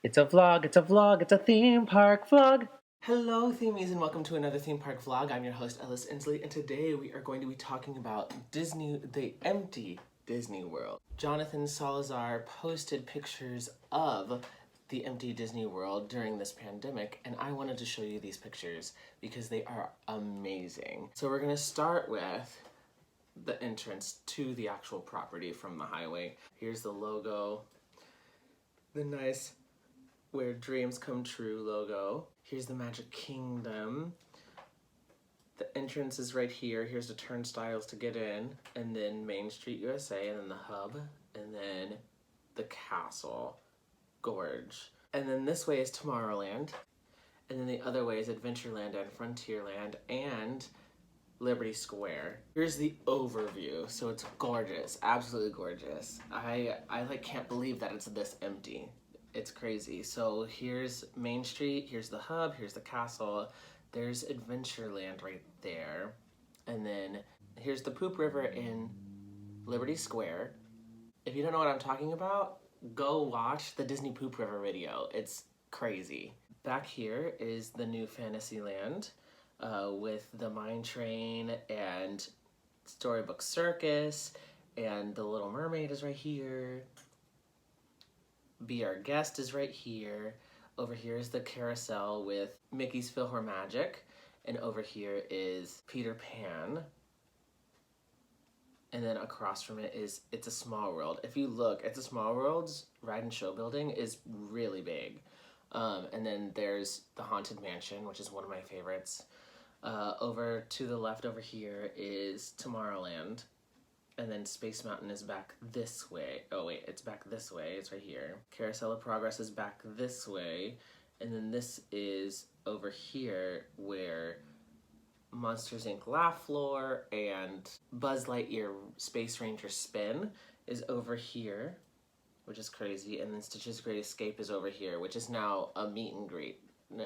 It's a vlog, it's a vlog, it's a theme park vlog. Hello, themies, and welcome to another theme park vlog. I'm your host, Ellis Inslee, and today we are going to be talking about the empty Disney World. Jonathan Salazar posted pictures of the empty Disney World during this pandemic, and I wanted to show you these pictures because they are amazing. So we're gonna start with the entrance to the actual property from the highway. Here's the logo, the nice Where Dreams Come True logo. Here's the Magic Kingdom. The entrance is right here. Here's the turnstiles to get in, and then Main Street USA, and then the hub, and then the castle, Gorge. And then this way is Tomorrowland, and then the other way is Adventureland and Frontierland, and Liberty Square. Here's the overview. So it's gorgeous, absolutely gorgeous. I can't believe that it's this empty. It's crazy. So here's Main Street, here's the hub, here's the castle, there's Adventureland right there, and then here's the Poop River in Liberty Square. If you don't know what I'm talking about, go watch the Disney Poop River video. It's crazy. Back here is the new Fantasyland with the Mine Train and Storybook Circus, and the Little Mermaid is right here. Be Our Guest is right here. Over here is the carousel with Mickey's PhilharMagic, and over here is Peter Pan. And then across from it is It's a Small World. If you look, It's a Small World's ride and show building is really big. And then there's the Haunted Mansion, which is one of my favorites. Over to the left over here is Tomorrowland. And then Space Mountain is back this way. Oh wait, it's back this way, it's right here. Carousel of Progress is back this way. And then this is over here where Monsters Inc. Laugh Floor and Buzz Lightyear Space Ranger Spin is over here, which is crazy. And then Stitch's Great Escape is over here, which is now a meet and greet.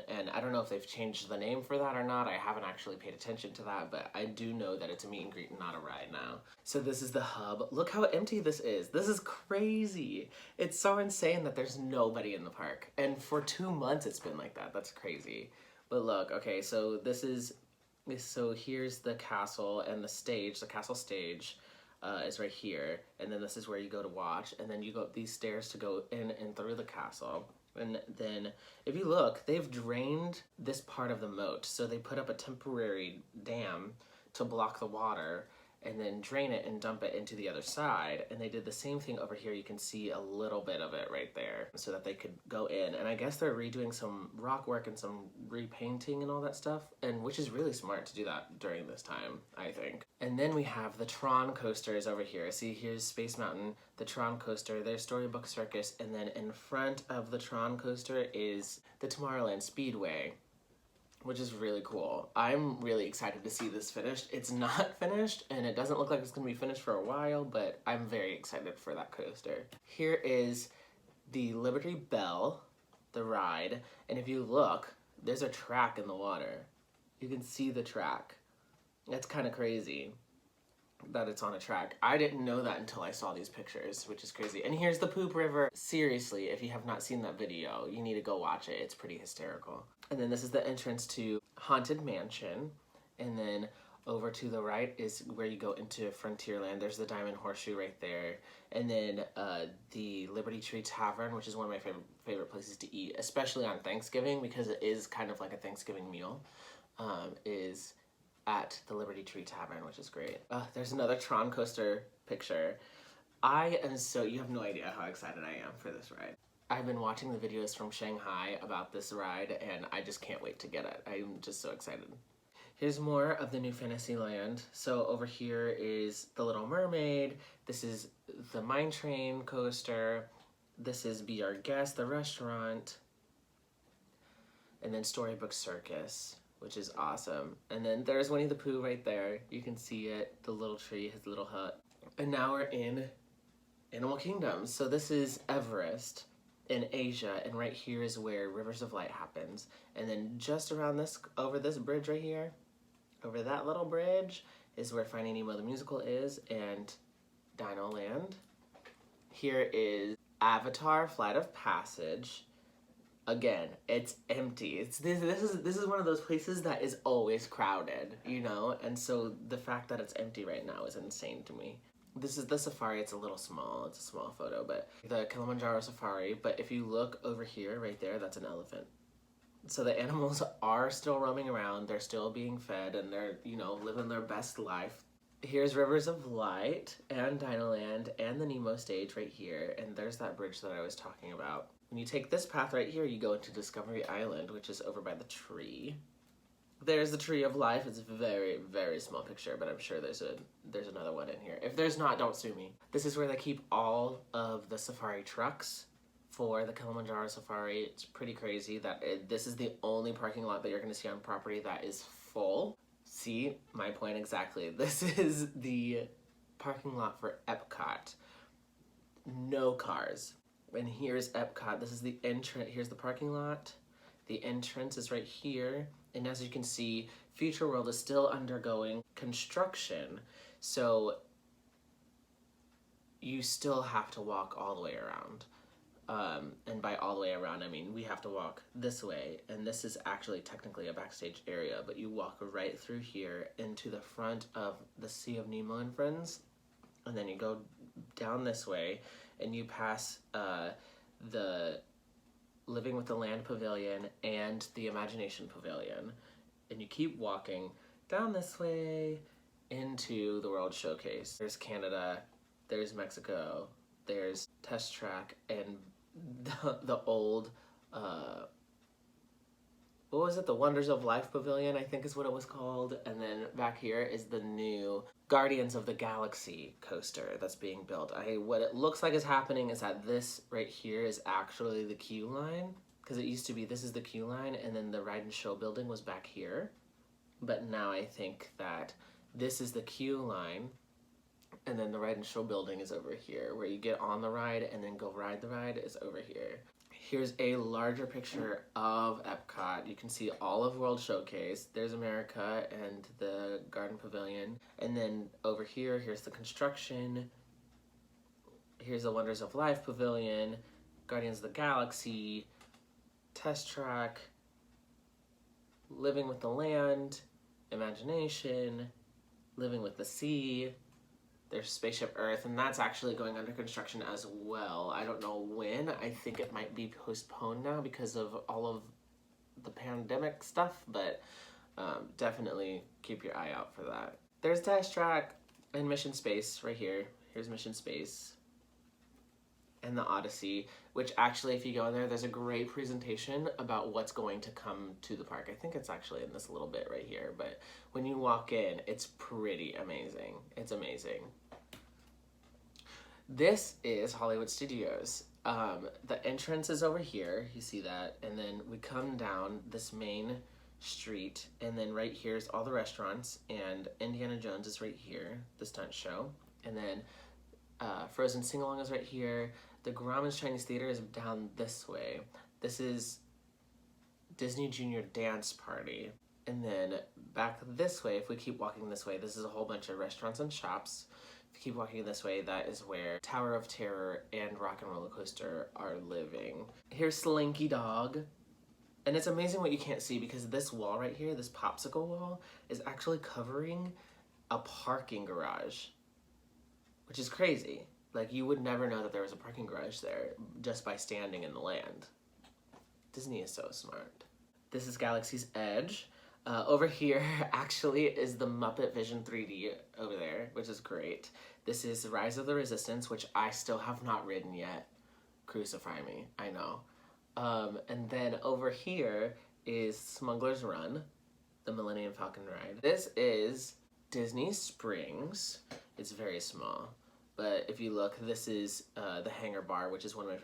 And I don't know if they've changed the name for that or not. I haven't actually paid attention to that, but I do know that it's a meet and greet and not a ride now. So this is the hub. Look how empty this is. This is crazy. It's so insane that there's nobody in the park. And for 2 months it's been like that. That's crazy. But look, okay, so here's the castle and the stage, the castle stage. Is right here, and then this is where you go to watch, and then you go up these stairs to go in and through the castle. And then if you look, they've drained this part of the moat, so they put up a temporary dam to block the water and then drain it and dump it into the other side. And they did the same thing over here. You can see a little bit of it right there so that they could go in. And I guess they're redoing some rock work and some repainting and all that stuff, and which is really smart to do that during this time, I think. And then we have the Tron coasters over here. See, here's Space Mountain, the Tron coaster, there's Storybook Circus, and then in front of the Tron coaster is the Tomorrowland Speedway, which is really cool. I'm really excited to see this finished. It's not finished, and it doesn't look like it's gonna be finished for a while, but I'm very excited for that coaster. Here is the Liberty Bell, the ride, and if you look, there's a track in the water. You can see the track. That's kind of crazy that it's on a track. I didn't know that until I saw these pictures, which is crazy. And here's the Poop River. Seriously, if you have not seen that video, you need to go watch it. It's pretty hysterical. And then this is the entrance to Haunted Mansion. And then over to the right is where you go into Frontierland. There's the Diamond Horseshoe right there. And then the Liberty Tree Tavern, which is one of my favorite places to eat, especially on Thanksgiving, because it is kind of like a Thanksgiving meal, is at the Liberty Tree Tavern, which is great. There's another Tron coaster picture. You have no idea how excited I am for this ride. I've been watching the videos from Shanghai about this ride, and I just can't wait to get it. I'm just so excited. Here's more of the new Fantasyland. So over here is the Little Mermaid. This is the Mine Train coaster. This is Be Our Guest, the restaurant. And then Storybook Circus, which is awesome. And then there's Winnie the Pooh right there. You can see it, the little tree, his little hut. And now we're in Animal Kingdom. So this is Everest in Asia, and right here is where Rivers of Light happens. And then just around this, over this bridge right here, over that little bridge, is where Finding Nemo the Musical is, and Dino Land. Here is Avatar Flight of Passage, Again, it's empty. This is one of those places that is always crowded, you know? And so the fact that it's empty right now is insane to me. This is the safari. It's a little small. It's a small photo, but the Kilimanjaro safari. But if you look over here, right there, that's an elephant. So the animals are still roaming around. They're still being fed, and they're, you know, living their best life. Here's Rivers of Light and Dinoland and the Nemo stage right here. And there's that bridge that I was talking about. When you take this path right here, you go into Discovery Island, which is over by the tree. There's the Tree of Life. It's a very, very small picture, but I'm sure there's another one in here. If there's not, don't sue me. This is where they keep all of the safari trucks for the Kilimanjaro safari. It's pretty crazy that this is the only parking lot that you're going to see on property that is full. See, my point exactly. This is the parking lot for Epcot. No cars. And here's Epcot. This is the entrance. Here's the parking lot. The entrance is right here. And as you can see, Future World is still undergoing construction. So you still have to walk all the way around. And by all the way around, I mean we have to walk this way, and this is actually technically a backstage area, but you walk right through here into the front of the Sea of Nemo and Friends, and then you go down this way, and you pass the Living with the Land Pavilion and the Imagination Pavilion, and you keep walking down this way into the World Showcase. There's Canada, there's Mexico, there's Test Track, and the old, what was it? The Wonders of Life Pavilion, I think is what it was called. And then back here is the new Guardians of the Galaxy coaster that's being built. What it looks like is happening is that this right here is actually the queue line, because it used to be this is the queue line, and then the ride and show building was back here. But now I think that this is the queue line, and then the ride and show building is over here, where you get on the ride and then go ride the ride is over here. Here's a larger picture of Epcot. You can see all of World Showcase. There's America and the Garden Pavilion. And then over here, here's the construction. Here's the Wonders of Life Pavilion, Guardians of the Galaxy, Test Track, Living with the Land, Imagination, Living with the Sea. There's Spaceship Earth, and that's actually going under construction as well. I don't know when. I think it might be postponed now because of all of the pandemic stuff, but definitely keep your eye out for that. There's Test Track and Mission Space right here. Here's Mission Space and the Odyssey, which actually, if you go in there, there's a great presentation about what's going to come to the park. I think it's actually in this little bit right here, but when you walk in, it's pretty amazing. It's amazing. This is Hollywood Studios. The entrance is over here, you see that, and then we come down this main street, and then right here is all the restaurants, and Indiana Jones is right here, the stunt show, and then Frozen Sing-Along is right here. The Grauman's Chinese Theater is down this way. This is Disney Junior Dance Party. And then back this way, if we keep walking this way, this is a whole bunch of restaurants and shops. If you keep walking this way, that is where Tower of Terror and Rock and Roller Coaster are living. Here's Slinky Dog. And it's amazing what you can't see, because this wall right here, this popsicle wall, is actually covering a parking garage, which is crazy. Like, you would never know that there was a parking garage there just by standing in the land. Disney is so smart. This is Galaxy's Edge. Over here, actually, is the Muppet Vision 3D over there, which is great. This is Rise of the Resistance, which I still have not ridden yet. Crucify me, I know. And then over here is Smuggler's Run, the Millennium Falcon ride. This is Disney Springs. It's very small. But if you look, this is the Hangar Bar, which is one of my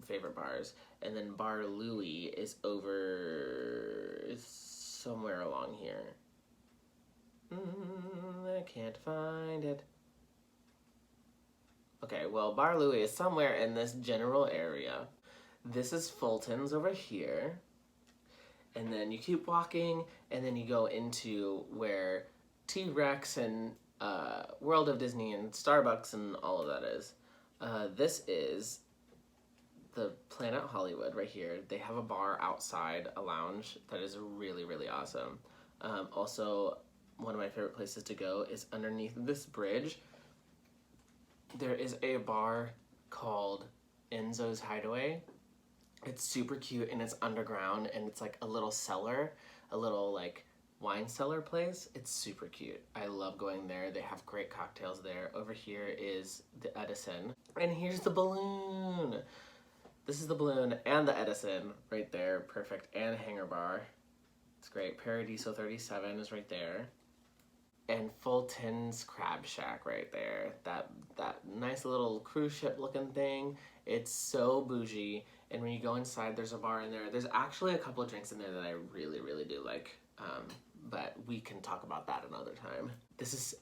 favorite bars. And then Bar Louie is over somewhere along here. I can't find it. Okay, well, Bar Louie is somewhere in this general area. This is Fulton's over here. And then you keep walking, and then you go into where T-Rex and World of Disney and Starbucks and all of that is. This is the Planet Hollywood right here, they have a bar outside, a lounge that is really, really awesome. Also, one of my favorite places to go is underneath this bridge. There is a bar called Enzo's Hideaway. It's super cute and it's underground and it's like a little cellar, a little like wine cellar place. It's super cute. I love going there. They have great cocktails there. Over here is the Edison. And here's the balloon. This is the balloon and the Edison right there. Perfect. And a hangar bar. It's great. Paradiso 37 is right there. And Fulton's Crab Shack right there. That nice little cruise ship looking thing. It's so bougie. And when you go inside, there's a bar in there. There's actually a couple of drinks in there that I really, really do like. But we can talk about that another time. This is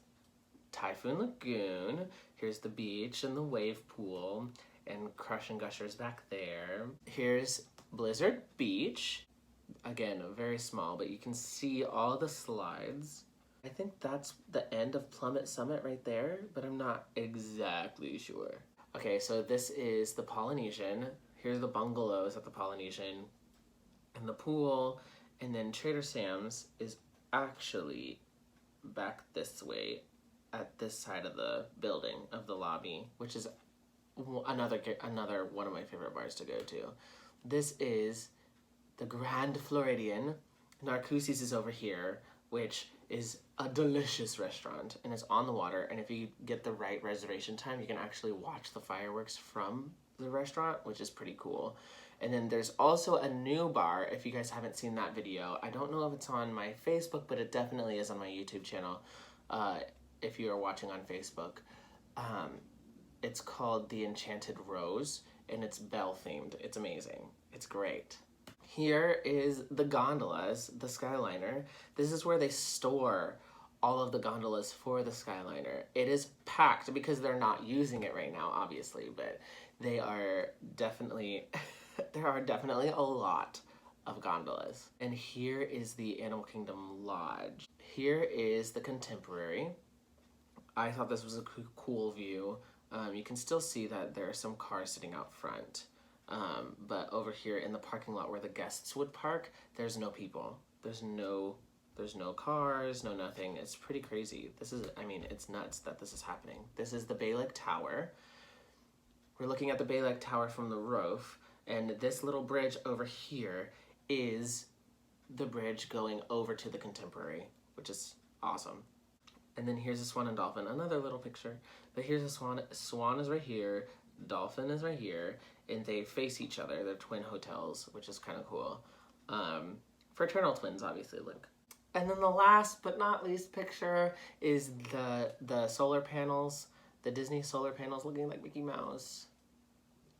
Typhoon Lagoon. Here's the beach and the wave pool and Crush and Gushers back there. Here's Blizzard Beach. Again, very small, but you can see all the slides. I think that's the end of Plummet Summit right there, but I'm not exactly sure. Okay, so this is the Polynesian. Here's the bungalows at the Polynesian and the pool, and then Trader Sam's is actually back this way at this side of the building, of the lobby, which is another one of my favorite bars to go to. This is the Grand Floridian. Narcoossee's is over here, which is a delicious restaurant, and it's on the water, and if you get the right reservation time, you can actually watch the fireworks from the restaurant, which is pretty cool. And then there's also a new bar, if you guys haven't seen that video. I don't know if it's on my Facebook, but it definitely is on my YouTube channel, if you are watching on Facebook. It's called The Enchanted Rose, and it's Belle themed. It's amazing. It's great. Here is the gondolas, the Skyliner. This is where they store all of the gondolas for the Skyliner. It is packed because they're not using it right now, obviously, but they are definitely, there are definitely a lot of gondolas. And here is the Animal Kingdom Lodge. Here is the Contemporary. I thought this was a cool view. You can still see that there are some cars sitting out front. But over here in the parking lot where the guests would park, there's no people. There's no cars, no nothing. It's pretty crazy. This is, I mean, it's nuts that this is happening. This is the Bay Lake Tower. We're looking at the Bay Lake Tower from the roof, and this little bridge over here is the bridge going over to the Contemporary, which is awesome. And then here's a swan and dolphin, another little picture. But here's a swan. Swan is right here, dolphin is right here, and they face each other. They're twin hotels, which is kind of cool. Fraternal twins, obviously, look. And then the last but not least picture is the solar panels, the Disney solar panels looking like Mickey Mouse.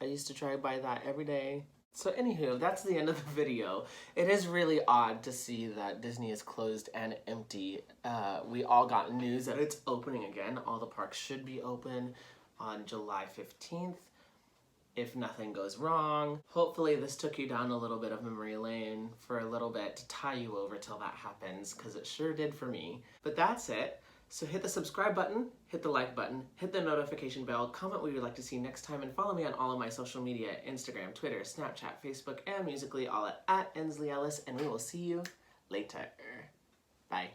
I used to drive by that every day. So anywho, that's the end of the video. It is really odd to see that Disney is closed and empty. We all got news that it's opening again. All the parks should be open on July 15th. If nothing goes wrong. Hopefully this took you down a little bit of memory lane for a little bit to tie you over till that happens, because it sure did for me. But that's it. So hit the subscribe button, hit the like button, hit the notification bell, comment what you'd like to see next time, and follow me on all of my social media, Instagram, Twitter, Snapchat, Facebook, and Musical.ly, all at Ensley Ellis, and we will see you later. Bye.